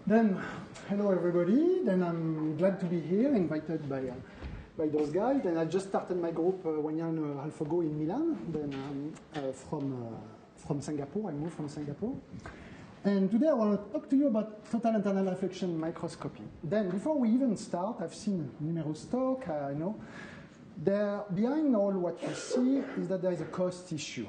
Then, hello everybody. Then I'm glad to be here, invited by those guys. Then I just started my group 1 year and a half ago in Milan. Then from Singapore. I moved from Singapore. And today I want to talk to you about total internal reflection microscopy. Then, before we even start, I've seen numerous talks. I know. Behind all what you see is that there is a cost issue.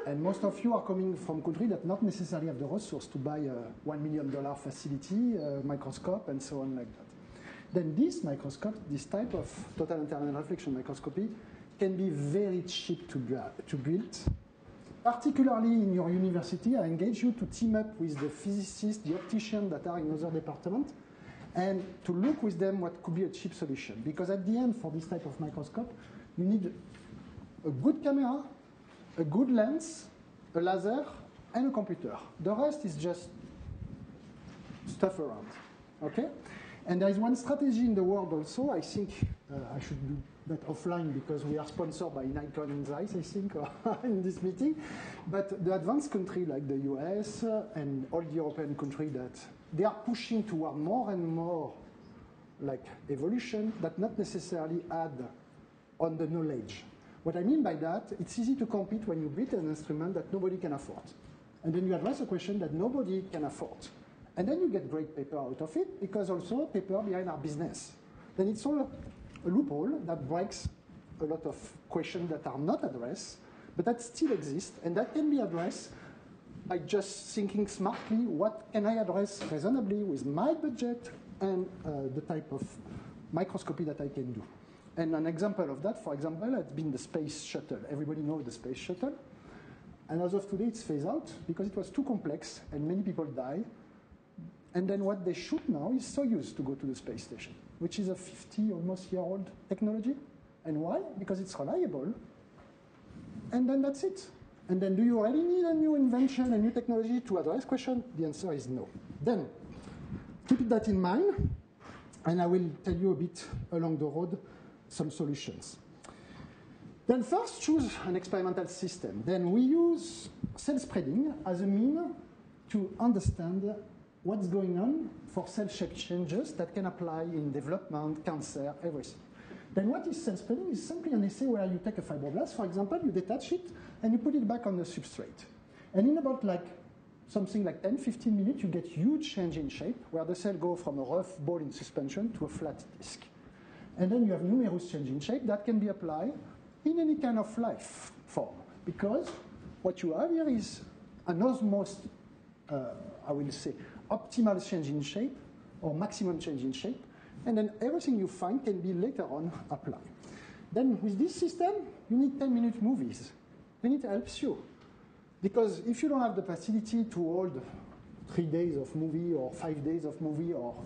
And most of you are coming from countries that not necessarily have the resource to buy a $1 million facility, microscope, and so on like that. Then this microscope, this type of total internal reflection microscopy, can be very cheap to build. Particularly in your university, I engage you to team up with the physicists, the opticians that are in other departments, and to look with them what could be a cheap solution. Because at the end, for this type of microscope, you need a good camera, a good lens, a laser, and a computer. The rest is just stuff around, okay? And there is one strategy in the world also. I think I should do that offline because we are sponsored by Nikon and Zeiss, I think, in this meeting. But the advanced countries like the US and all the European countries, that they are pushing toward more and more like evolution that not necessarily add on the knowledge. What I mean by that, it's easy to compete when you build an instrument that nobody can afford. And then you address a question that nobody can afford. And then you get great paper out of it, because also paper behind our business. Then it's all a loophole that breaks a lot of questions that are not addressed, but that still exist, and that can be addressed by just thinking smartly, what can I address reasonably with my budget and the type of microscopy that I can do. And an example of that, for example, has been the space shuttle. Everybody knows the space shuttle. And as of today, it's phased out because it was too complex and many people died. And then what they shoot now is Soyuz to go to the space station, which is a 50 almost year-old technology. And why? Because it's reliable. And then that's it. And then do you really need a new invention, a new technology to address question? The answer is no. Then keep that in mind, and I will tell you a bit along the road some solutions. Then first, choose an experimental system. Then we use cell spreading as a mean to understand what's going on for cell shape changes that can apply in development, cancer, everything. Then what is cell spreading is simply an assay where you take a fibroblast, for example, you detach it, and you put it back on the substrate. And in about something like 10, 15 minutes, you get huge change in shape, where the cell goes from a rough ball in suspension to a flat disc. And then you have numerous change in shape that can be applied in any kind of life form. Because what you have here is an almost, I will say, optimal change in shape or maximum change in shape. And then everything you find can be later on applied. Then with this system, you need 10-minute movies. Then it helps you. Because if you don't have the facility to hold 3 days of movie or 5 days of movie or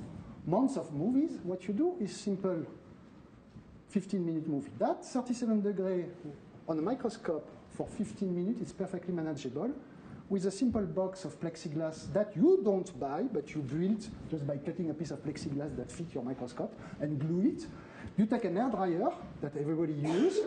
months of movies, what you do is simple 15-minute movie. That 37 degrees on a microscope for 15 minutes is perfectly manageable with a simple box of plexiglass that you don't buy, but you build just by cutting a piece of plexiglass that fits your microscope and glue it. You take an air dryer that everybody uses,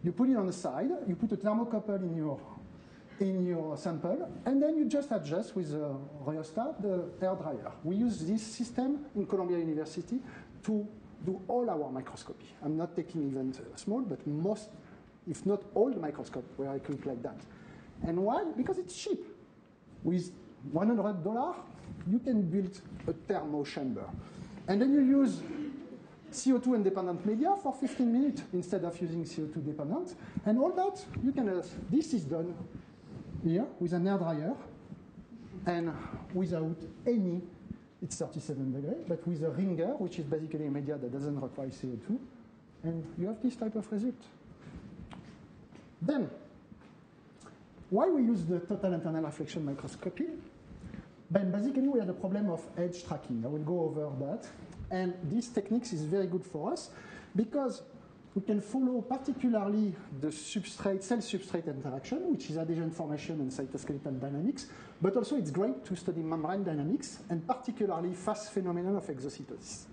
you put it on the side, you put a thermocouple in your sample, and then you just adjust with a rheostat the air dryer. We use this system in Columbia University to do all our microscopy. I'm not taking even small, but most, if not all, the microscope where I click like that. And why? Because it's cheap. With $100, you can build a thermo chamber. And then you use CO2 independent media for 15 minutes instead of using CO2 dependent. And all that, you can, this is done here with an air dryer and without any, it's 37 degrees, but with a ringer, which is basically a media that doesn't require CO2, and you have this type of result. Then, why we use the total internal reflection microscopy? Then basically we have the problem of edge tracking. I will go over that. And this technique is very good for us because we can follow particularly the cell-substrate interaction, which is adhesion formation and cytoskeletal dynamics, but also it's great to study membrane dynamics and particularly fast phenomenon of exocytosis.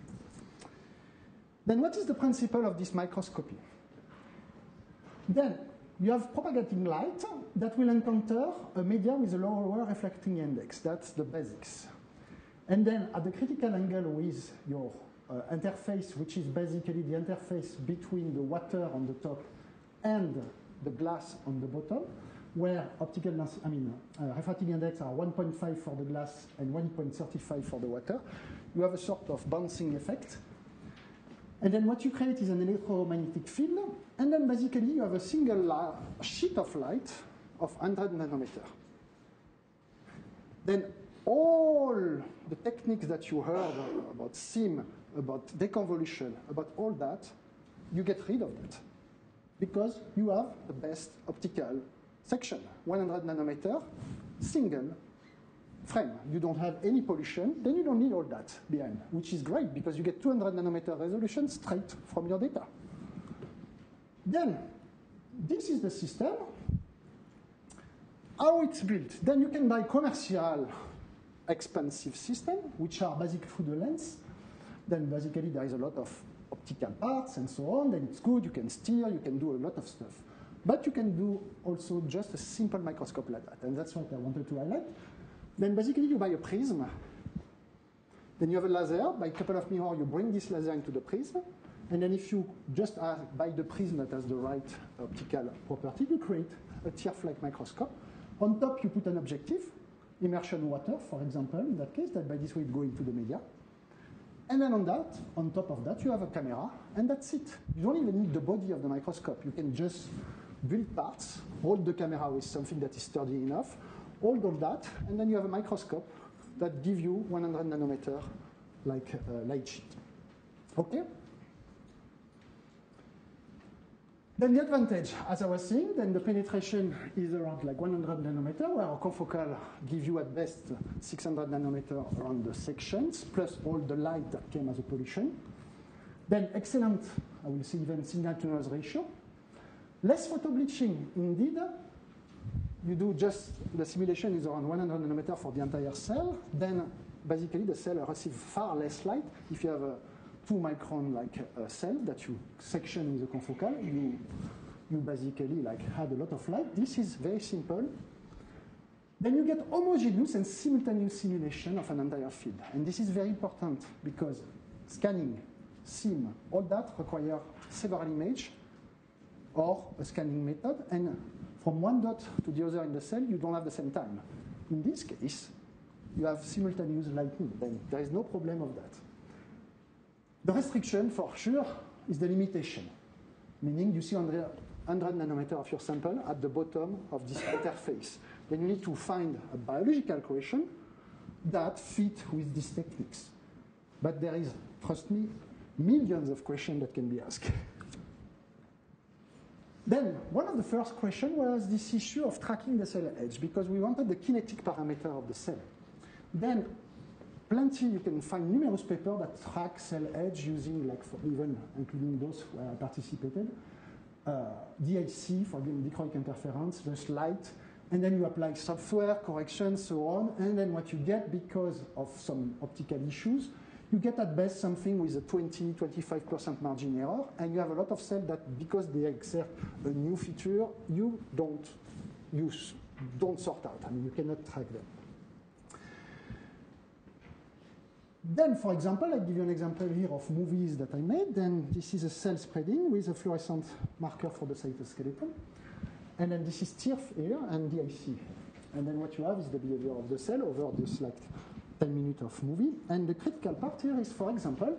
Then what is the principle of this microscopy? Then you have propagating light that will encounter a media with a lower reflecting index. That's the basics. And then at the critical angle with your interface, which is basically the interface between the water on the top and the glass on the bottom, where refractive index are 1.5 for the glass and 1.35 for the water, you have a sort of bouncing effect. And then what you create is an electromagnetic field, and then basically you have a single sheet of light of 100 nanometer. Then all the techniques that you heard about SIM, about deconvolution, about all that, you get rid of that. Because you have the best optical section, 100 nanometer, single frame. You don't have any pollution, then you don't need all that behind, which is great because you get 200 nanometer resolution straight from your data. Then, this is the system. How it's built. Then you can buy commercial expensive system, which are basically through the lens. Then basically there is a lot of optical parts and so on. Then it's good, you can steer, you can do a lot of stuff. But you can do also just a simple microscope like that. And that's what I wanted to highlight. Then basically you buy a prism. Then you have a laser. By a couple of mirrors, you bring this laser into the prism. And then if you just buy the prism that has the right optical property, you create a TIR-like microscope. On top, you put an objective, immersion water, for example, in that case, that by this way it goes into the media. And then on top of that, you have a camera, and that's it. You don't even need the body of the microscope. You can just build parts, hold the camera with something that is sturdy enough, hold all that, and then you have a microscope that gives you 100 nanometer like light sheet. Okay? Then the advantage, as I was saying, then the penetration is around like 100 nanometer, where our confocal gives you at best 600 nanometer around the sections, plus all the light that came as a pollution. Then excellent, I will say even signal to noise ratio. Less photo bleaching, indeed. You do just, the simulation is around 100 nanometer for the entire cell. Then basically the cell receives far less light. If you have a 2-micron cell that you section with a confocal, you basically had a lot of light. This is very simple. Then you get homogeneous and simultaneous simulation of an entire field. And this is very important because scanning, SIM, all that require several images or a scanning method. And from one dot to the other in the cell, you don't have the same time. In this case, you have simultaneous lighting. Then there is no problem of that. The restriction, for sure, is the limitation, meaning you see 100 nanometer of your sample at the bottom of this interface. Then you need to find a biological equation that fit with these techniques. But there is, trust me, millions of questions that can be asked. Then, one of the first questions was this issue of tracking the cell edge, because we wanted the kinetic parameter of the cell. Then, plenty, you can find numerous papers that track cell edge using, even including those where I participated, DIC for dichroic interference, just light, and then you apply software, correction, so on, and then what you get, because of some optical issues, you get at best something with a 20-25% margin error, and you have a lot of cells that, because they exert a new feature, you don't sort out. I mean, you cannot track them. Then, for example, I give you an example here of movies that I made. Then this is a cell spreading with a fluorescent marker for the cytoskeleton. And then this is TIR-F here and DIC. And then what you have is the behavior of the cell over this 10 minutes of movie. And the critical part here is, for example,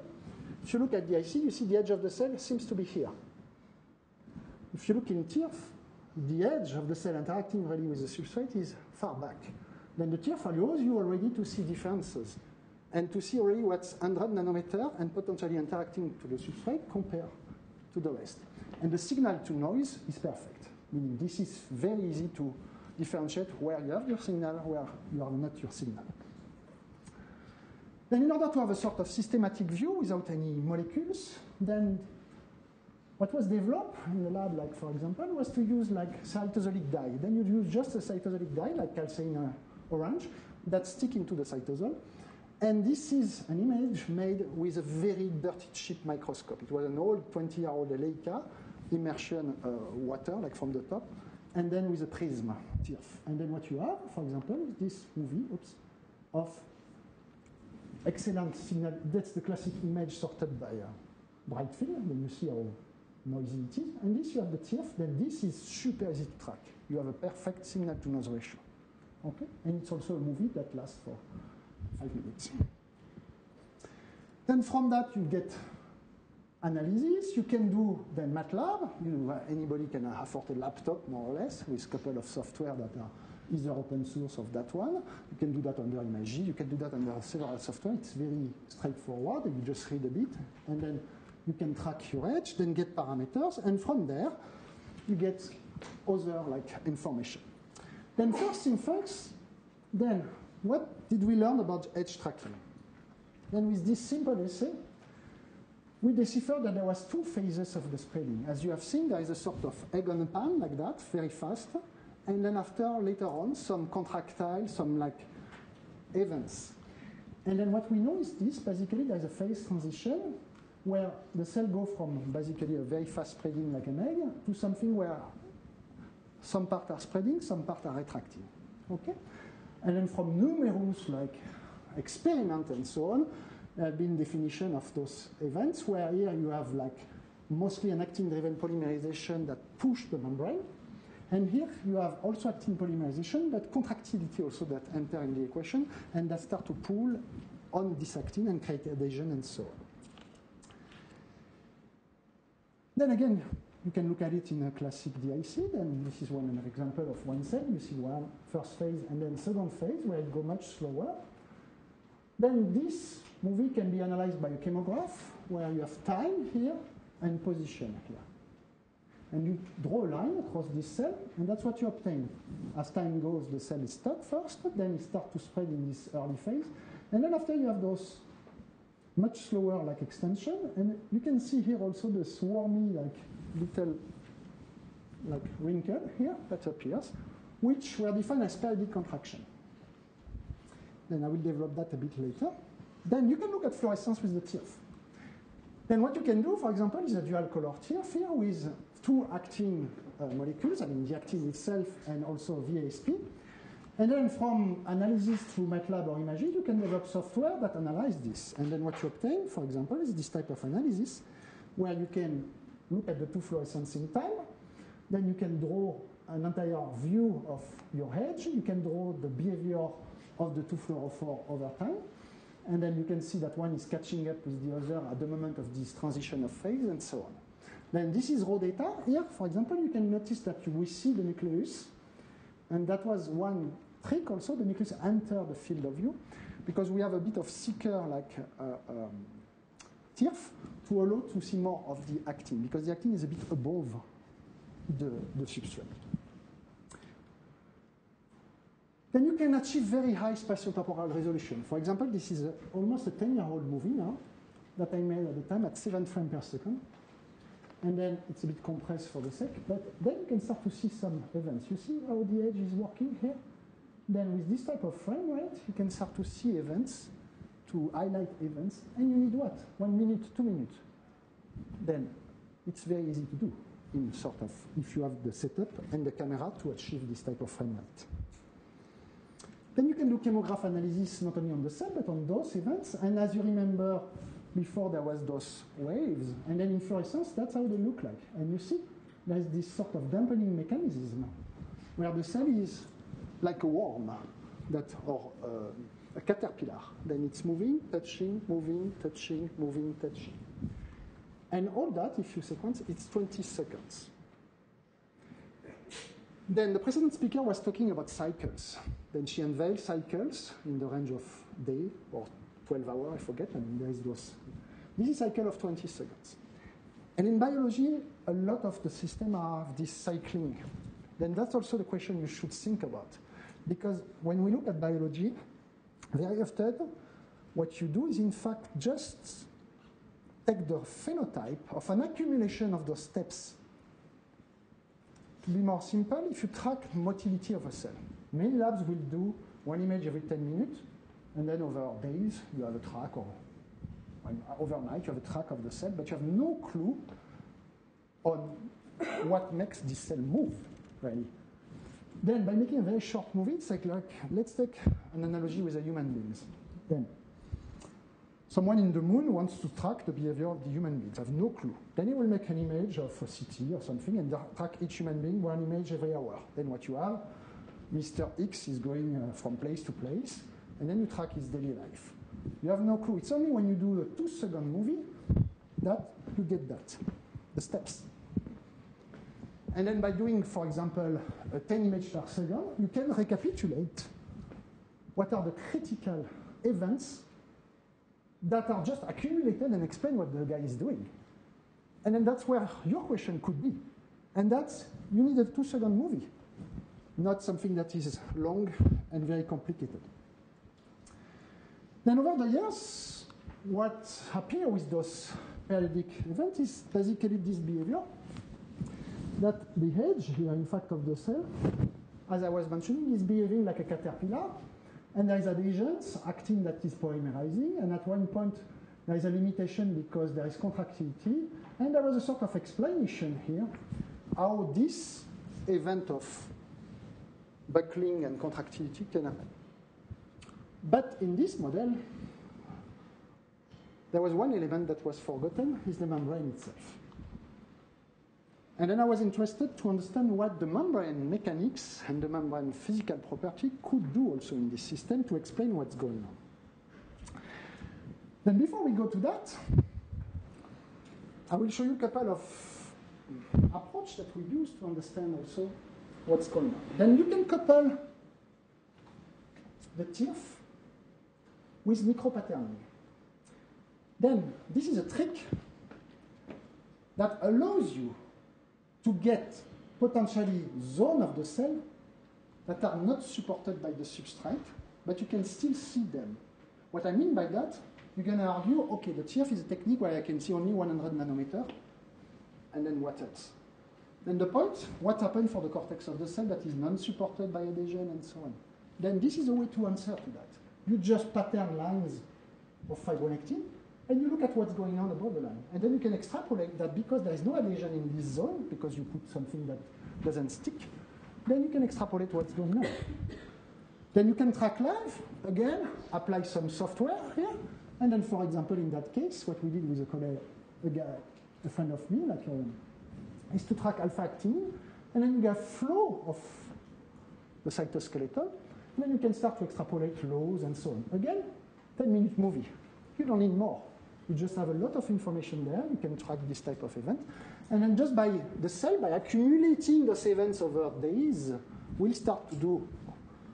if you look at DIC, you see the edge of the cell seems to be here. If you look in TIR-F, the edge of the cell interacting really with the substrate is far back. Then the TIR-F allows you already to see differences and to see already what's 100 nanometer and potentially interacting to the substrate compared to the rest. And the signal to noise is perfect, meaning this is very easy to differentiate where you have your signal, where you are not your signal. Then in order to have a sort of systematic view without any molecules, then what was developed in the lab, for example, was to use cytosolic dye. Then you use just a cytosolic dye, like calcine orange, that stick into the cytosol. And this is an image made with a very dirty cheap microscope. It was an old 20-year-old Leica immersion water, from the top, and then with a prism, TIR-F. And then what you have, for example, is this movie of excellent signal. That's the classic image sorted by bright field. Then you see how noisy it is. And this you have the TIR-F. Then this is super easy to track. You have a perfect signal to noise ratio. Okay? And it's also a movie that lasts for 5 minutes. Then from that you get analysis. You can do then MATLAB. Anybody can afford a laptop more or less with a couple of software that are either open source of that one. You can do that under ImageJ. You can do that under several software. It's very straightforward. You just read a bit, and then you can track your edge, then get parameters, and from there, you get other information. Then first thing first, then what did we learn about edge tracking? Then with this simple essay, we deciphered that there was 2 phases of the spreading. As you have seen, there is a sort of egg on a pan like that, very fast. And then later on, some contractile, some events. And then what we know is this, basically there's a phase transition where the cell goes from basically a very fast spreading like an egg to something where some parts are spreading, some parts are retracting. Okay? And then from numerous experiment and so on, there have been definition of those events where here you have mostly an actin-driven polymerization that push the membrane. And here you have also actin polymerization, but contractility also that enter in the equation, and that start to pull on this actin and create adhesion and so on. Then again, you can look at it in a classic DIC. Then this is one example of one cell. You see one first phase and then second phase where it goes much slower. Then this movie can be analyzed by a chemograph where you have time here and position here. And you draw a line across this cell, and that's what you obtain. As time goes, the cell is stuck first, then it starts to spread in this early phase. And then after you have those much slower extension, and you can see here also the swarmy little wrinkle here that appears, which were defined as periodic contraction. Then I will develop that a bit later. Then you can look at fluorescence with the TIR-F. Then what you can do, for example, is a dual color TIR-F here with 2 actin molecules, I mean the actin itself and also VASP. And then from analysis through MATLAB or ImageJ, you can develop software that analyze this. And then what you obtain, for example, is this type of analysis where you can look at the 2 fluorescence in time. Then you can draw an entire view of your edge. You can draw the behavior of the 2 fluorophore over time. And then you can see that one is catching up with the other at the moment of this transition of phase and so on. Then this is raw data. Here, for example, you can notice that we see the nucleus. And that was one trick also. The nucleus entered the field of view because we have a bit of thicker TIR-F to allow to see more of the actin because the actin is a bit above the substrate. Then you can achieve very high spatiotemporal resolution. For example, this is almost a 10-year-old movie now that I made at the time at 7 frames per second. And then it's a bit compressed for the sake, but then you can start to see some events. You see how the edge is working here? Then with this type of frame rate, you can start to see events, to highlight events, and you need what? 1 minute, 2 minutes. Then it's very easy to do, in sort of, if you have the setup and the camera to achieve this type of frame rate. Then you can do chemograph analysis not only on the cell, but on those events. And as you remember, before there was those waves, and then in fluorescence, that's how they look like. And you see, there's this sort of dampening mechanism where the cell is like a worm or a caterpillar. Then it's moving, touching, moving, touching, moving, touching. And all that, if you sequence, it's 20 seconds. Then the precedent speaker was talking about cycles. Then she unveiled cycles in the range of day or 12 hours, I forget. I mean, there is those. This is a cycle of 20 seconds. And in biology, a lot of the systems have this cycling. Then that's also the question you should think about. Because when we look at biology, very often, what you do is, in fact, just take the phenotype of an accumulation of those steps. To be more simple, if you track motility of a cell, many labs will do one image every 10 minutes, and then over days, you have a track, or overnight, you have a track of the cell, but you have no clue on what makes this cell move, really. Then, by making a very short movie, it's like let's take an analogy with the human beings. Then, someone in the moon wants to track the behavior of the human beings. I have no clue. Then he will make an image of a city or something and track each human being one image every hour. Then what you have, Mr. X is going from place to place, and then you track his daily life. You have no clue. It's only when you do a 2-second movie that you get that, the steps. And then by doing, for example, a 10 image per second, you can recapitulate what are the critical events that are just accumulated and explain what the guy is doing. And then that's where your question could be. And that's, you need a 2-second movie, not something that is long and very complicated. Then over the years, what appears with those periodic events is basically this behavior. That the edge here, in fact, of the cell, as I was mentioning, is behaving like a caterpillar. And there is adhesions, actin that is polymerizing. And at one point, there is a limitation because there is contractility. And there was a sort of explanation here how this event of buckling and contractility can happen. But in this model, there was one element that was forgotten, is the membrane itself. And then I was interested to understand what the membrane mechanics and the membrane physical property could do also in this system to explain what's going on. Then before we go to that, I will show you a couple of approaches that we use to understand also what's going on. Then you can couple the TIR-F with micropatterning. Then this is a trick that allows you to get potentially zones of the cell that are not supported by the substrate, but you can still see them. What I mean by that, you're going to argue, okay, the TIR-F is a technique where I can see only 100 nanometers, and then what else? Then the point, what happened for the cortex of the cell that is non-supported by adhesion and so on? Then this is a way to answer to that. You just pattern lines of fibronectin, and you look at what's going on above the line. And then you can extrapolate that because there is no adhesion in this zone, because you put something that doesn't stick, then you can extrapolate what's going on. Then you can track live, again, apply some software here, and then, for example, in that case, what we did with a colleague, a friend of me, is to track alpha-actin, and then you get flow of the cytoskeleton, and then you can start to extrapolate laws and so on. Again, 10-minute movie. You don't need more. You just have a lot of information there. You can track this type of event. And then just by the cell, by accumulating those events over days, we'll start to do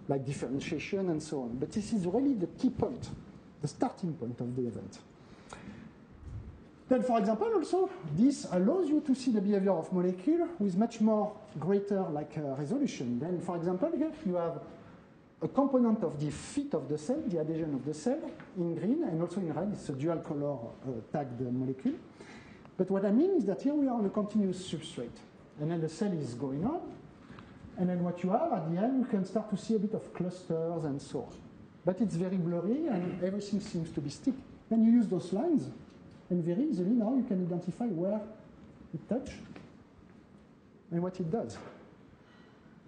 like differentiation and so on. But this is really the key point, the starting point of the event. Then, for example, also, this allows you to see the behavior of molecule with much more greater resolution. Then, for example, here you have a component of the fit of the cell, the adhesion of the cell, in green, and also in red. It's a dual color tagged molecule. But what I mean is that here we are on a continuous substrate. And then the cell is going on. And then what you have at the end, you can start to see a bit of clusters and so on. But it's very blurry, and everything seems to be stick. Then you use those lines, and very easily now you can identify where it touches and what it does.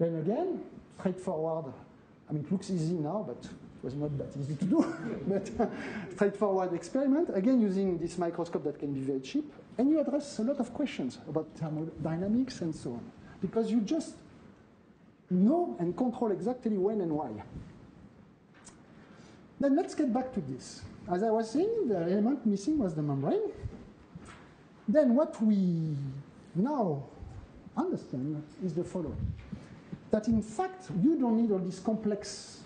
Then again, straightforward. I mean, it looks easy now, but it was not that easy to do. But straightforward experiment, again, using this microscope that can be very cheap. And you address a lot of questions about thermodynamics and so on. Because you just know and control exactly when and why. Then let's get back to this. As I was saying, the element missing was the membrane. Then what we now understand is the following. That in fact, you don't need all this complex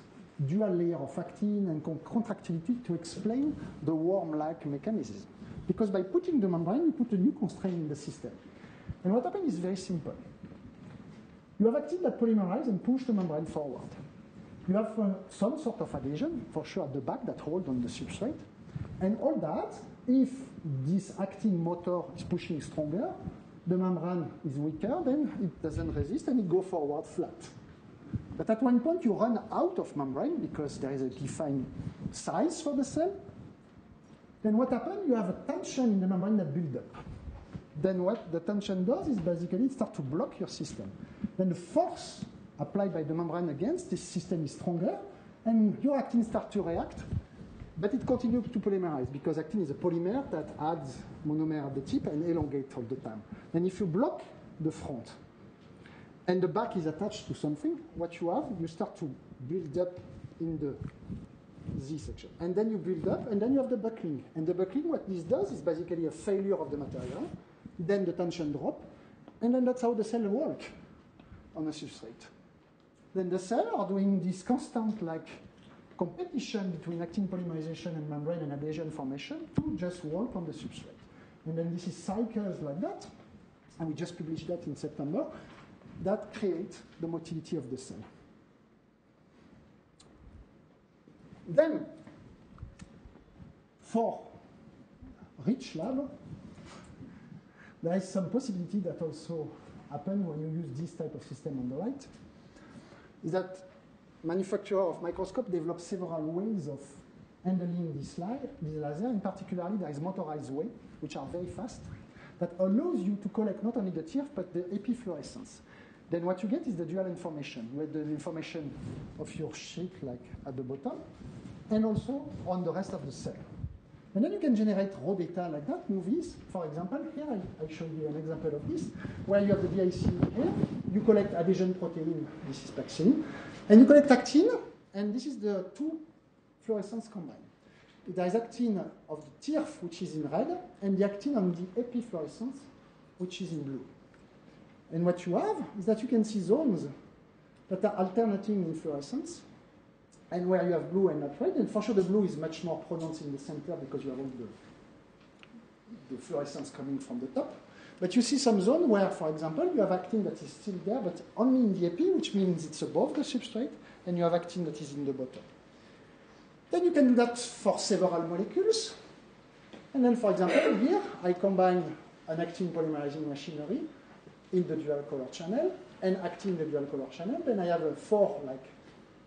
dual layer of actin and contractility to explain the worm-like mechanism. Because by putting the membrane, you put a new constraint in the system. And what happens is very simple. You have actin that polymerize and push the membrane forward. You have some sort of adhesion, for sure at the back, that hold on the substrate. And all that, if this actin motor is pushing stronger, the membrane is weaker, then it doesn't resist and it goes forward flat. But at one point you run out of membrane because there is a defined size for the cell. Then what happens? You have a tension in the membrane that builds up. Then what the tension does is basically it starts to block your system. Then the force applied by the membrane against this system is stronger, and your actin starts to react, but it continues to polymerize because actin is a polymer that adds monomer at the tip and elongates all the time. And if you block the front and the back is attached to something, what you have, you start to build up in the Z section. And then you build up, and then you have the buckling. And the buckling, what this does is basically a failure of the material, then the tension drop, and then that's how the cells work on a substrate. Then the cells are doing this constant competition between actin polymerization and membrane and adhesion formation to just work on the substrate. And then this is cycles like that, and we just published that in September, that create the motility of the cell. Then, for rich lab, there is some possibility that also happen when you use this type of system on the right, is that manufacturer of microscope develop several ways of handling this laser. In particular, there is motorized way, which are very fast, that allows you to collect not only the TIR-F, but the epifluorescence. Then what you get is the dual information, with the information of your sheet, at the bottom, and also on the rest of the cell. And then you can generate raw data like that, movies. For example, here I show you an example of this, where you have the DIC here, you collect adhesion protein, this is paxine, and you collect actin, and this is the two fluorescence combined. There is actin of the TIR-F, which is in red, and the actin on the epifluorescence, which is in blue. And what you have is that you can see zones that are alternating in fluorescence, and where you have blue and not red. And for sure, the blue is much more pronounced in the center because you have all the fluorescence coming from the top. But you see some zone where, for example, you have actin that is still there, but only in the epi, which means it's above the substrate, and you have actin that is in the bottom. Then you can do that for several molecules. And then, for example, here, I combine an actin polymerizing machinery in the dual color channel, and actin in the dual color channel. Then I have a four,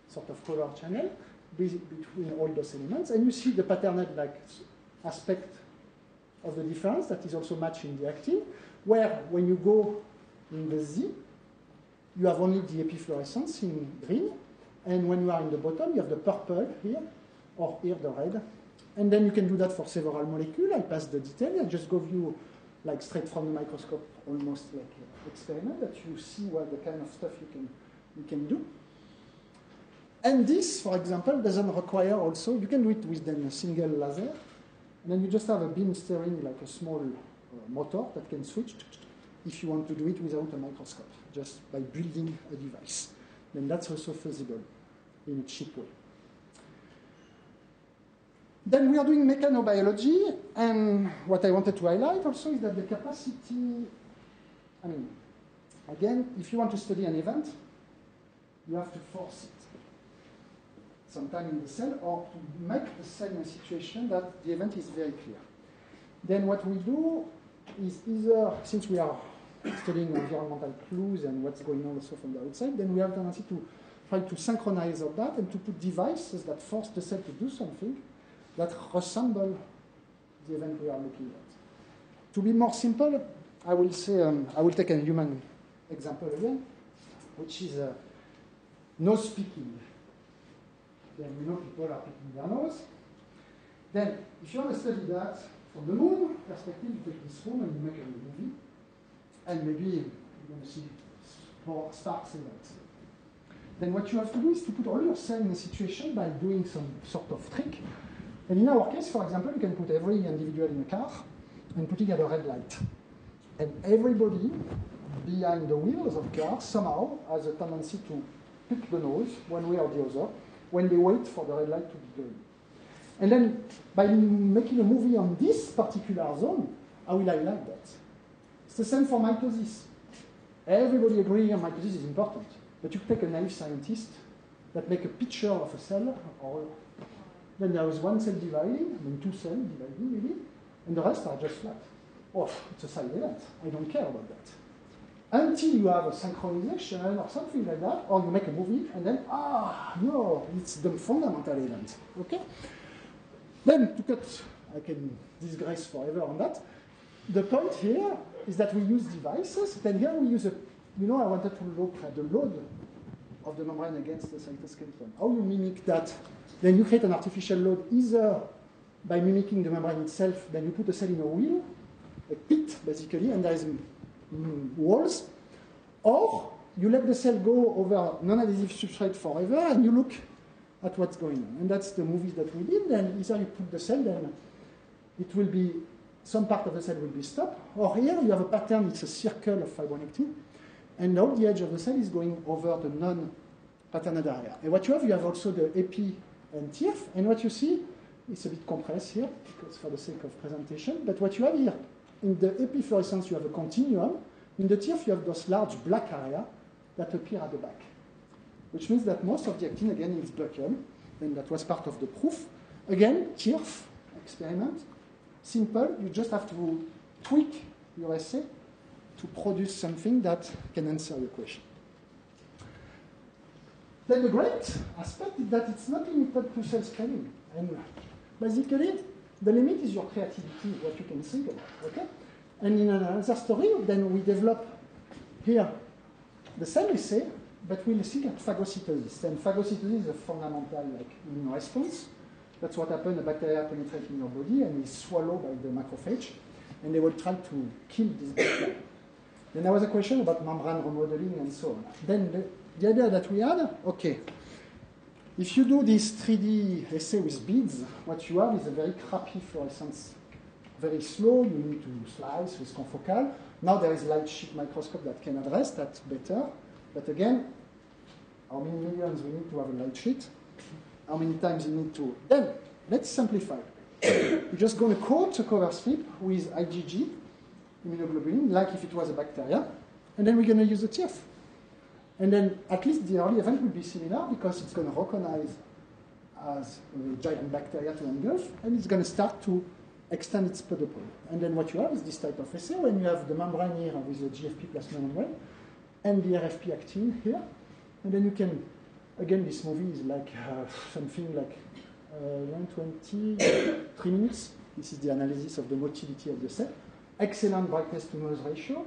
sort of color channel between all those elements. And you see the patterned, aspect of the difference that is also matching the actin, where when you go in the Z, you have only the epifluorescence in green, and when you are in the bottom, you have the purple here, or here the red. And then you can do that for several molecules. I pass the detail. I just give you, straight from the microscope, almost like an experiment, that you see what the kind of stuff you can do. And this, for example, doesn't require also, you can do it with then a single laser, and then you just have a beam steering, like a small motor that can switch if you want to do it without a microscope, just by building a device. Then that's also feasible in a cheap way. Then we are doing mechanobiology, and what I wanted to highlight also is that the capacity, again, if you want to study an event, you have to force it sometime in the cell, or to make the cell in a situation that the event is very clear. Then what we do is either, since we are studying environmental clues and what's going on also from the outside, then we have a tendency to try to synchronize all that and to put devices that force the cell to do something that resemble the event we are looking at. To be more simple, I will say, I will take a human example again, which is nose picking. Then we know people are picking their nose. Then, if you want to study that from the moon perspective, you take this room and you make a movie, and maybe you're going to see sparks events. Then what you have to do is to put all your cells in a situation by doing some sort of trick. And in our case, for example, you can put every individual in a car and put it at a red light. And everybody behind the wheels of the car somehow has a tendency to pick the nose one way or the other when they wait for the red light to be going. And then by making a movie on this particular zone, I will highlight that. It's the same for mitosis. Everybody agrees mitosis is important. But you take a naive scientist that make a picture of a cell, or then there is one cell dividing, then two cells dividing maybe, and the rest are just flat. Oh, it's a side event. I don't care about that. Until you have a synchronization or something like that, or you make a movie, and then, no, it's the fundamental event. Okay? Then, to cut, I can digress forever on that. The point here is that we use devices. Then here we use I wanted to look at the load of the membrane against the cytoskeleton. How you mimic that? Then you create an artificial load either by mimicking the membrane itself, then you put a cell in a wheel, a pit basically, and there is walls, or you let the cell go over non-adhesive substrate forever and you look at what's going on. And that's the movies that we did. Then either you put the cell, then it will be, some part of the cell will be stopped, or here you have a pattern, it's a circle of fibronectin, and now the edge of the cell is going over the non-patterned area. And what you have also the epi and TIR-F, and what you see, it's a bit compressed here, because for the sake of presentation, but what you have here, in the epifluorescence you have a continuum, in the TIR-F you have those large black areas that appear at the back, which means that most of the actin, again, is buccal, and that was part of the proof. Again, TIR-F experiment, simple, you just have to tweak your assay to produce something that can answer your question. Then the great aspect is that it's not limited to cell spreading. And basically, the limit is your creativity, what you can think about, okay? And in another story, then we develop here the same assay, but we'll think at phagocytosis. And phagocytosis is a fundamental immune response. That's what happens, a bacteria penetrates in your body and is swallowed by the macrophage, and they will try to kill this bacteria. Then there was a question about membrane remodeling and so on. Then the idea that we had, okay, if you do this 3D assay with beads, what you have is a very crappy fluorescence. Very slow, you need to slice with confocal. Now there is light sheet microscope that can address that better. But again, how many millions we need to have a light sheet? How many times you need to? Then, let's simplify. We're just going to coat a cover slip with IgG, immunoglobulin, like if it was a bacteria, and then we're going to use the TIR-F. And then at least the early event will be similar because it's going to recognize as a giant bacteria to engulf, and it's going to start to extend its pedipole. And then what you have is this type of assay when you have the membrane here with the GFP plasma membrane and the RFP actin here. And then you can, again, this movie is like something like 120, 3 minutes. This is the analysis of the motility of the cell. Excellent brightness to noise ratio.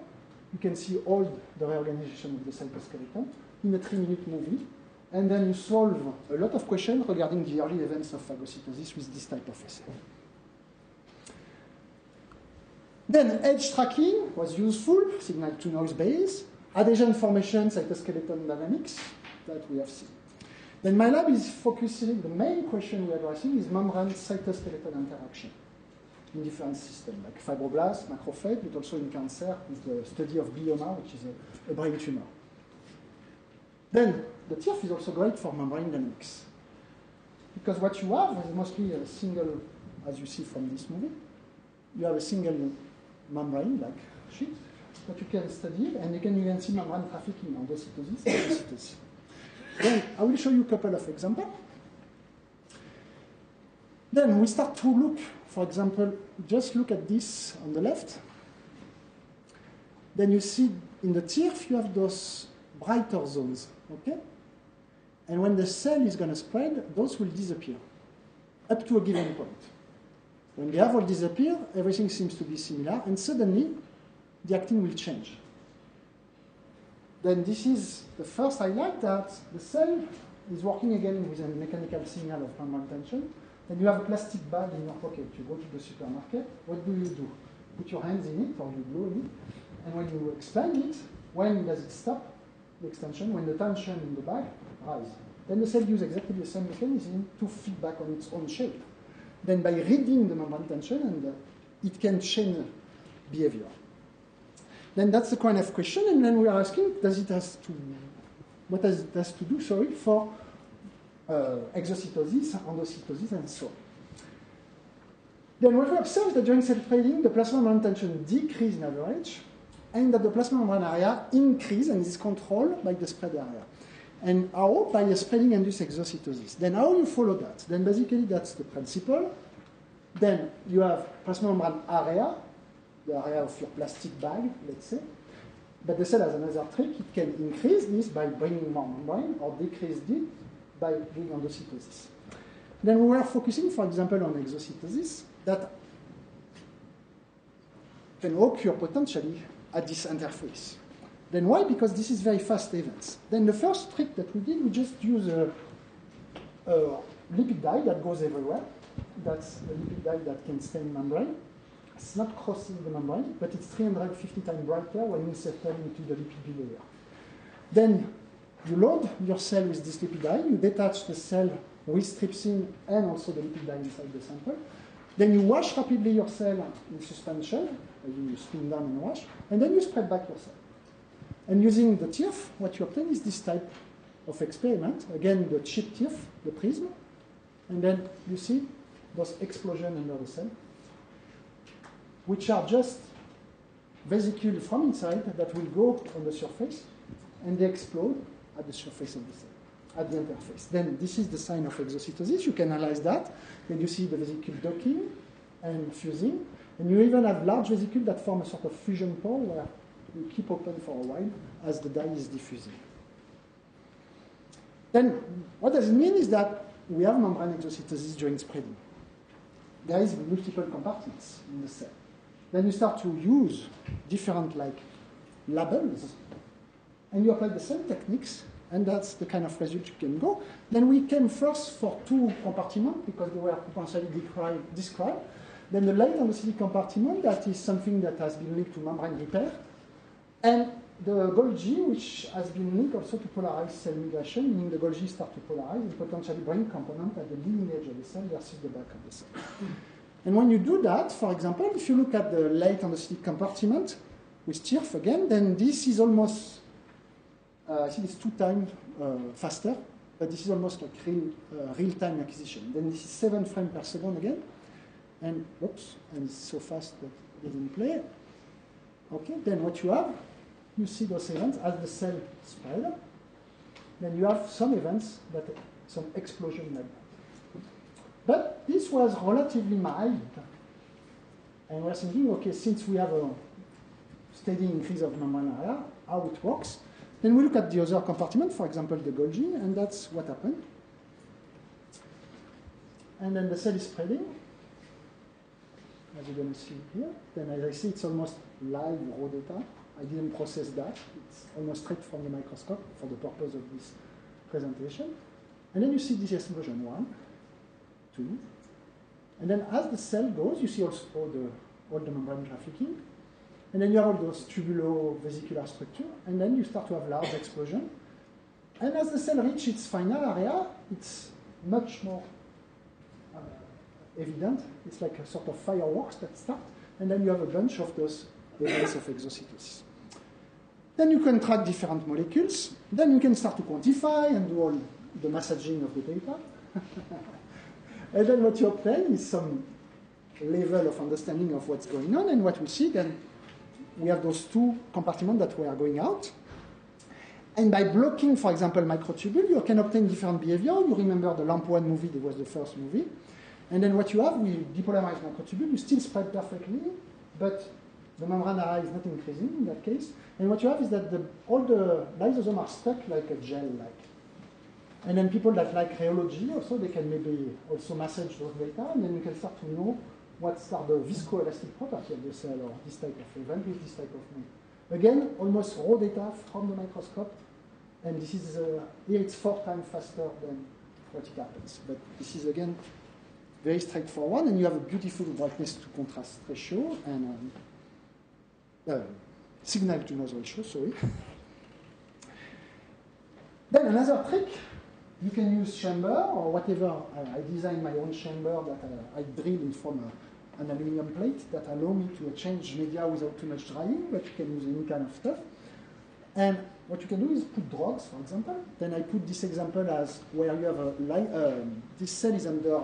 You can see all the reorganization of the cytoskeleton in a 3-minute movie. And then you solve a lot of questions regarding the early events of phagocytosis with this type of assay. Then edge tracking was useful, signal to noise base, adhesion formation, cytoskeleton dynamics that we have seen. Then my lab is focusing, the main question we're addressing is membrane cytoskeleton interaction in different systems, like fibroblasts, macrophage, but also in cancer with the study of glioma, which is a brain tumor. Then the TIR-F is also great for membrane dynamics, because what you have is mostly a single, as you see from this movie, you have a single membrane, like sheet, that you can study, and you can see membrane trafficking on endocytosis and endocytosis. Then I will show you a couple of examples. Then we start to look, for example, just look at this on the left. Then you see in the TIR-F you have those brighter zones, okay? And when the cell is going to spread, those will disappear up to a given point. When they have all disappeared, everything seems to be similar, and suddenly the actin will change. Then this is the first highlight that the cell is working again with a mechanical signal of membrane tension. Then you have a plastic bag in your pocket. You go to the supermarket. What do? Put your hands in it, or you blow in it. And when you expand it, when does it stop the extension? When the tension in the bag rises. Then the cell uses exactly the same mechanism to feedback on its own shape. Then by reading the membrane tension, and it can change behavior. Then that's the kind of question, and then we are asking, what does it has to do, for exocytosis, endocytosis, and so on. Then what we observe is that during cell spreading, the plasma membrane tension decreases in average, and that the plasma membrane area increases and is controlled by the spread area. And how? By a spreading induced exocytosis. Then how you follow that? Then basically that's the principle. Then you have plasma membrane area, the area of your plastic bag, let's say. But the cell has another trick. It can increase this by bringing more membrane or decrease it by doing endocytosis. Then we were focusing, for example, on exocytosis that can occur potentially at this interface. Then why? Because this is very fast events. Then the first trick that we did, we just use a lipid dye that goes everywhere. That's a lipid dye that can stain membrane. It's not crossing the membrane, but it's 350 times brighter when you insert it into the lipid layer. Then you load your cell with this lipid dye, you detach the cell with trypsin and also the lipid dye inside the sample. Then you wash rapidly your cell in suspension, you spin down and wash, and then you spread back your cell. And using the TIR-F, what you obtain is this type of experiment. Again, the cheap TIR-F, the prism, and then you see those explosions under the cell, which are just vesicles from inside that will go on the surface, and they explode at the surface of the cell, at the interface. Then this is the sign of exocytosis. You can analyze that. Then you see the vesicle docking and fusing. And you even have large vesicles that form a sort of fusion pore where you keep open for a while as the dye is diffusing. Then what does it mean is that we have membrane exocytosis during spreading. There is multiple compartments in the cell. Then you start to use different labels, and you apply the same techniques, and that's the kind of result you can go. Then we came first for 2 compartments because they were potentially described. Then the light endocytic compartment, that is something that has been linked to membrane repair, and the Golgi, which has been linked also to polarized cell migration, meaning the Golgi start to polarize and potentially bring component at the leading edge of the cell versus the back of the cell. And when you do that, for example, if you look at the late endocytic compartment with TIR-F again, then this is almost, I think it's 2 times faster, but this is almost like real-time acquisition. Then this is 7 frames per second again, and oops, and it's so fast that it doesn't play. Okay, then what you have, you see those events as the cell spread. Then you have some events that some explosion like that. But this was relatively mild. And we're thinking, okay, since we have a steady increase of membrane area, how it works. Then we look at the other compartment, for example, the Golgi, and that's what happened. And then the cell is spreading, as you're going to see here. Then as I see, it's almost live raw data. I didn't process that. It's almost straight from the microscope for the purpose of this presentation. And then you see this explosion, 1, 2. And then as the cell goes, you see also all the membrane trafficking. And then you have all those tubulo-vesicular structure. And then you start to have large explosion. And as the cell reaches its final area, it's much more evident. It's like a sort of fireworks that start. And then you have a bunch of those events of exocytosis. Then you can track different molecules. Then you can start to quantify and do all the messaging of the data. And then what you obtain is some level of understanding of what's going on. And what we see, then we have those 2 compartments that were going out. And by blocking, for example, microtubule, you can obtain different behavior. You remember the Lamp 1 movie, that was the first movie. And then what you have, we depolarize microtubule, you still spread perfectly, but the membrane area is not increasing in that case. And what you have is that all the lysosomes are stuck like a gel-like. And then people that like rheology also, they can maybe also massage those data, and then you can start to know what are the viscoelastic properties of the cell or this type of event with this type of name. Again, almost raw data from the microscope, and this is, here it's 4 times faster than what it happens. But this is, again, very straightforward, and you have a beautiful brightness to contrast ratio, and signal to noise ratio, sorry. Then another trick, you can use chamber or whatever. I designed my own chamber that I drilled from an aluminum plate that allow me to change media without too much drying, but you can use any kind of stuff. And what you can do is put drugs, for example. Then I put this example as where you have this cell is under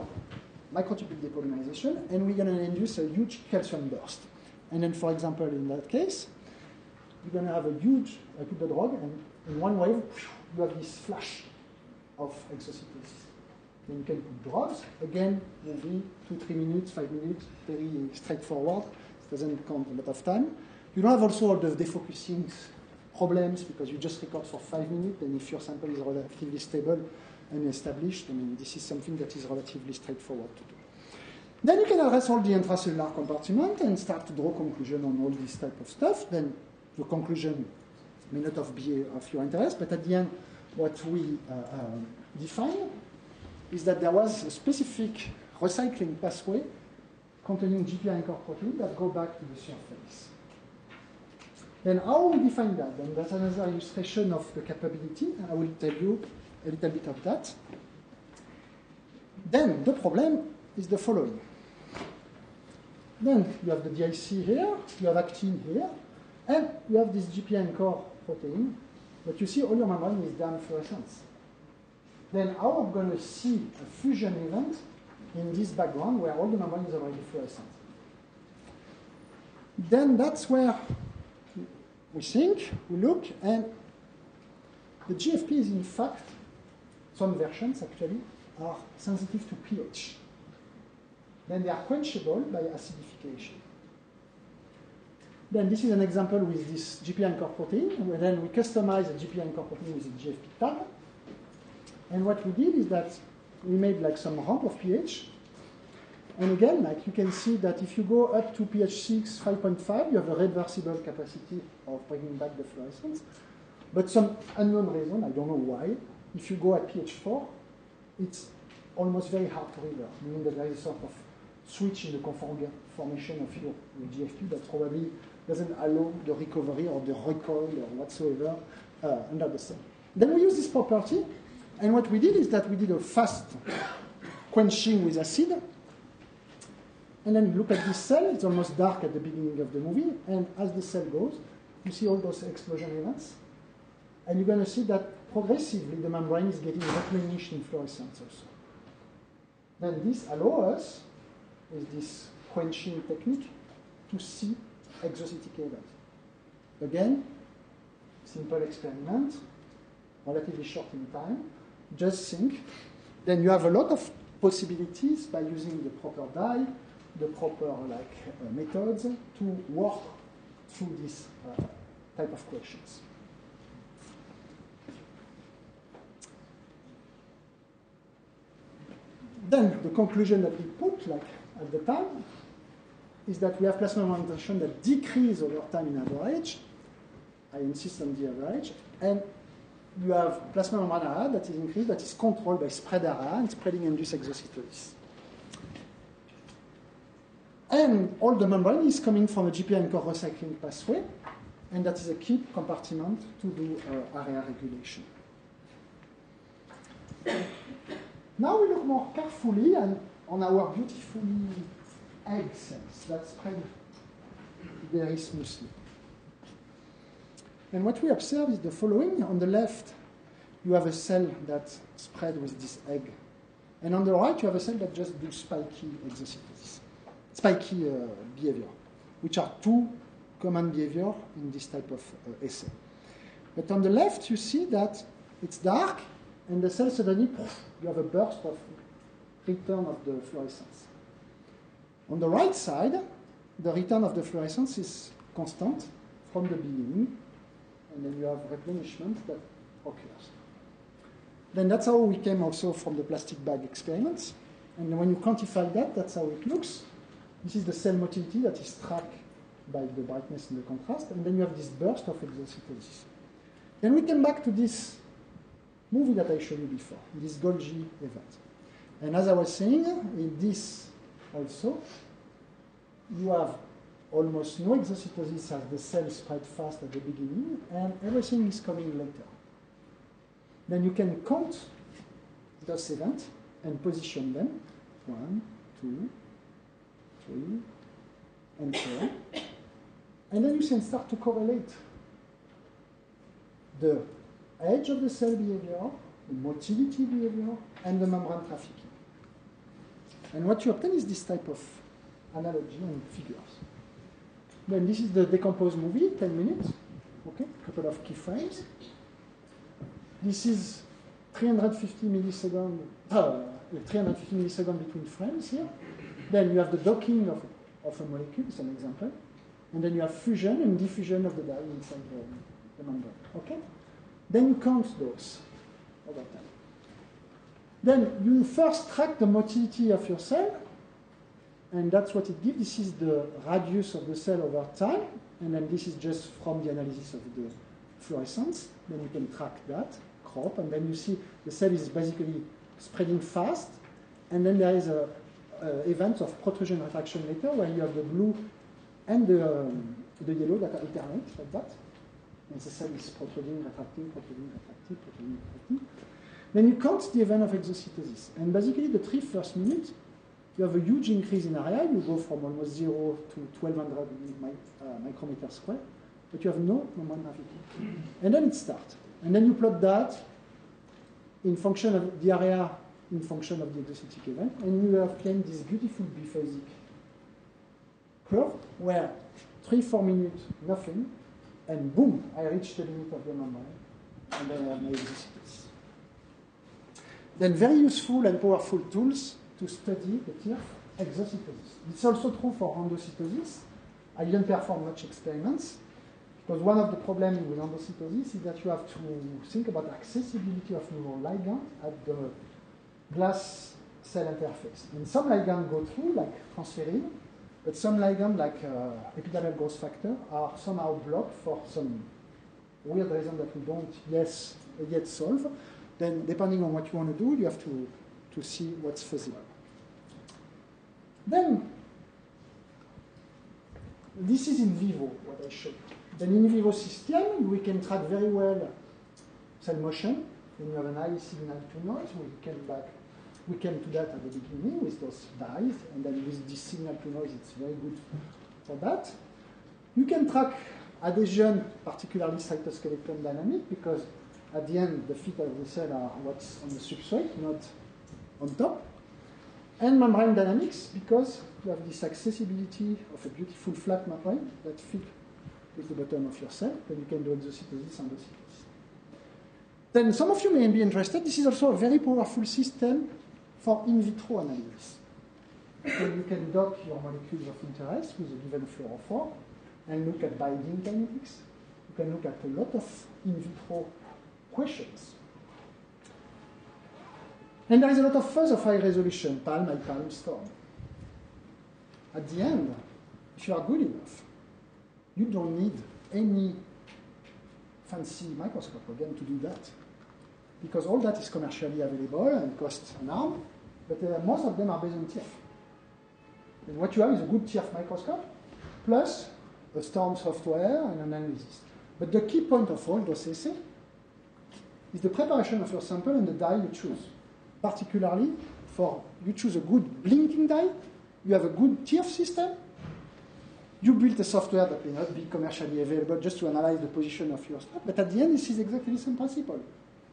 microtubule depolymerization, and we're going to induce a huge calcium burst. And then, for example, in that case, you're going to have a huge, I put the drug, and in one wave, you have this flash of exocytosis. Then you can put drugs, again, maybe 2-3 minutes, 5 minutes, very straightforward. It doesn't count a lot of time. You don't have also all the defocusing problems because you just record for 5 minutes, and if your sample is relatively stable and established, I mean, this is something that is relatively straightforward to do. Then you can address all the intracellular compartment and start to draw conclusion on all this type of stuff. Then the conclusion may not be of your interest, but at the end, what we define is that there was a specific recycling pathway containing GPI anchor protein that go back to the surface. Then how we define that? Then that's another illustration of the capability. I will tell you a little bit of that. Then the problem is the following. Then you have the DIC here, you have actin here, and you have this GPI anchor protein, but you see all your membrane is down fluorescence. Then how I'm going to see a fusion event in this background where all the membrane is already fluorescent? Then that's where we think, we look, and the GFP is in fact, some versions actually, are sensitive to pH. Then they are quenchable by acidification. Then this is an example with this GPI anchor protein, where then we customize the GPI anchor protein with a GFP tag. And what we did is that we made like some ramp of pH. And again, like you can see that if you go up to pH 6, 5.5, you have a reversible capacity of bringing back the fluorescence. But some unknown reason, I don't know why, if you go at pH 4, it's almost very hard to revert, meaning that there is a sort of switch in the conformation of your GFP that probably doesn't allow the recovery or the recoil or whatsoever under the cell. Then we use this property, and what we did is that we did a fast quenching with acid. And then look at this cell, it's almost dark at the beginning of the movie, and as the cell goes, you see all those explosion events, and you're going to see that progressively the membrane is getting replenished in fluorescence also. Then this allows us, with this quenching technique, to see exocytic events. Again, simple experiment, relatively short in time, just think. Then you have a lot of possibilities by using the proper dye, the proper methods to work through this type of questions. Then the conclusion that we put at the time is that we have plasma membrane tension that decrease over time in average. I insist on the average. And you have plasma membrane area that is increased, that is controlled by spread area and spreading induced exocytosis. And all the membrane is coming from a GPI anchor recycling pathway, and that is a key compartment to do area regulation. Now we look more carefully on our beautiful egg cells that spread very smoothly. And what we observe is the following. On the left, you have a cell that spread with this egg. And on the right, you have a cell that just do spiky exocytosis, spiky behavior, which are two common behavior in this type of assay. But on the left, you see that it's dark, and the cell suddenly, poof, you have a burst of return of the fluorescence. On the right side, the return of the fluorescence is constant from the beginning, and then you have replenishment that occurs. Then that's how we came also from the plastic bag experiments. And when you quantify that, that's how it looks. This is the cell motility that is tracked by the brightness and the contrast, and then you have this burst of exocytosis. Then we came back to this movie that I showed you before, this Golgi event. And as I was saying, in this also, you have almost no exocytosis as the cells spread fast at the beginning, and everything is coming later. Then you can count those events and position them, 1, 2, 3, and so on. And then you can start to correlate the edge of the cell behavior, the motility behavior, and the membrane trafficking. And what you obtain is this type of analogy and figures. Then this is the decomposed movie, 10 minutes, okay, a couple of keyframes. This is 350 milliseconds, 350 milliseconds between frames here. Then you have the docking of a molecule, it's an example. And then you have fusion and diffusion of the dye inside the membrane, okay? Then you count those over time. Then you first track the motility of your cell, and that's what it gives. This is the radius of the cell over time, and then this is just from the analysis of the fluorescence. Then you can track that, crop, and then you see the cell is basically spreading fast. And then there is a event of protrusion refraction later where you have the blue and the yellow that are alternate like that. And the cell is protruding, refracting, protruding, refracting, protruding, refracting. Then you count the event of exocytosis. And basically the 3 first minutes, you have a huge increase in area. You go from almost 0 to 1200 micrometers square, but you have no moment gravity. And then it starts. And then you plot that in function of the area, in function of the exocytic event, and you obtain this beautiful biphasic curve where 3-4 minutes, nothing, and boom, I reach the limit of the membrane, and then I have no exocytosis. Then very useful and powerful tools to study the TIR exocytosis. It's also true for endocytosis. I didn't perform much experiments, because one of the problems with endocytosis is that you have to think about accessibility of neural ligand at the glass cell interface. And some ligands go through, like transferrin, but some ligands, like epidermal growth factor, are somehow blocked for some weird reason that we don't yet solve. Then, depending on what you want to do, you have to see what's feasible. Then, this is in vivo, what I showed. Then in vivo system, we can track very well cell motion. When you have an high signal to noise, we came to that at the beginning with those dyes, and then with this signal to noise, it's very good for that. You can track adhesion, particularly cytoskeleton dynamic, because at the end, the feet of the cell are what's on the substrate, not on top. And membrane dynamics, because you have this accessibility of a beautiful flat membrane that fits with the bottom of your cell, then you can do exocytosis and endocytosis. Then some of you may be interested. This is also a very powerful system for in vitro analysis. So you can dock your molecules of interest with a given fluorophore and look at binding kinetics. You can look at a lot of in vitro questions. And there is a lot of fuzz of high resolution, palm, iPalm, storm. At the end, if you are good enough, you don't need any fancy microscope again to do that. Because all that is commercially available and costs an arm, but most of them are based on TIR. And what you have is a good TIR microscope, plus a storm software and an analysis. But the key point of all those essays is the preparation of your sample and the dye you choose. Particularly, you choose a good blinking dye, you have a good TIR system, you build a software that may not be commercially available just to analyze the position of your stuff, but at the end, this is exactly the same principle.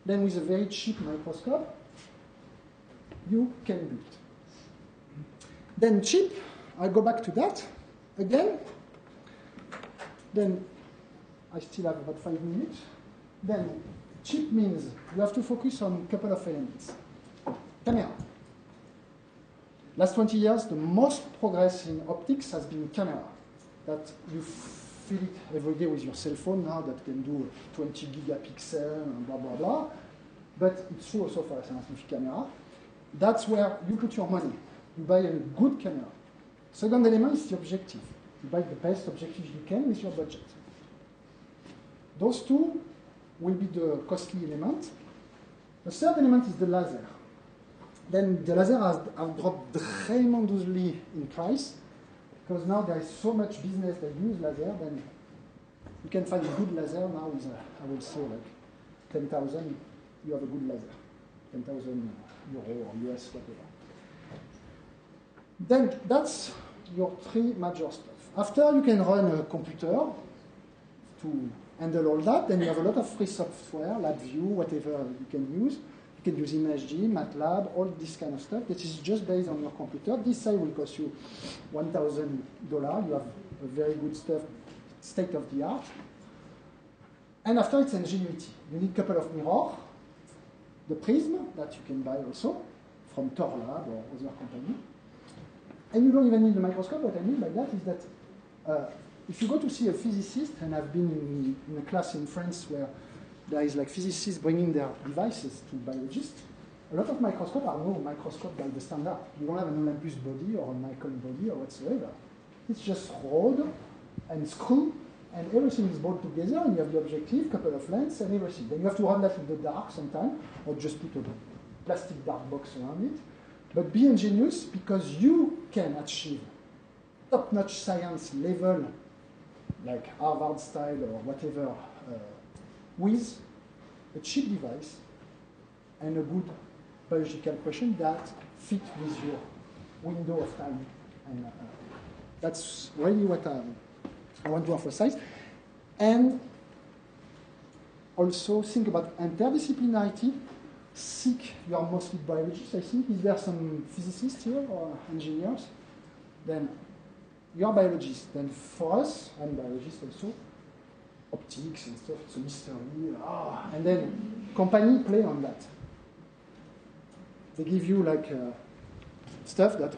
Then with a very cheap microscope, you can build. Then cheap, I'll go back to that again. Then I still have about 5 minutes. Then cheap means you have to focus on a couple of elements. Camera. Last 20 years, the most progress in optics has been camera. That you fill it every day with your cell phone now that can do 20 gigapixel and blah, blah, blah. But it's true also for a scientific camera. That's where you put your money. You buy a good camera. Second element is the objective. You buy the best objective you can with your budget. Those two will be the costly element. The third element is the laser. Then the laser has dropped tremendously in price, because now there is so much business that use laser, then you can find a good laser now with, I would say, like 10,000, you have a good laser. 10,000 euro or US, whatever. Then that's your 3 major stuff. After, you can run a computer to handle all that. Then you have a lot of free software, LabVIEW, whatever you can use. You can use ImageG, MATLAB, all this kind of stuff. This is just based on your computer. This side will cost you $1,000. You have a very good stuff, state of the art. And after, it's ingenuity. You need a couple of mirrors, the prism that you can buy also from TOR Lab or other company. And you don't even need a microscope. What I mean by that is that if you go to see a physicist, and I've been in a class in France where there is like physicists bringing their devices to biologists, a lot of microscopes are no microscope by the standard. You don't have an Olympus body or a Nikon body or whatsoever. It's just rod and screw and everything is brought together, and you have the objective, couple of lens, and everything. Then you have to run that in the dark sometime, or just put a plastic dark box around it. But be ingenious, because you can achieve top-notch science level, like Harvard style or whatever, with a cheap device and a good biological question that fit with your window of time. And that's really what I want to emphasize. And also think about interdisciplinarity. Seek your mostly biologists, I think. Is there some physicists here or engineers? Then you are biologists. Then for us, I'm biologist also. Optics and stuff, it's a mystery. And then company play on that. They give you like stuff that,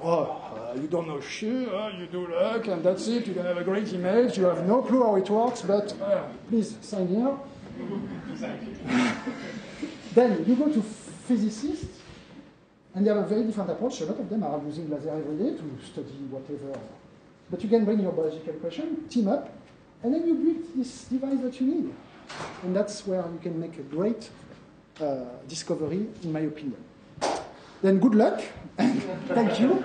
you don't know shit, you do luck, and that's it, you can have a great image, you have no clue how it works, but please sign here. Then you go to physicists, and they have a very different approach. A lot of them are using laser every day to study whatever. But you can bring your biological question, team up, and then you build this device that you need. And that's where you can make a great discovery, in my opinion. Then good luck, and thank you.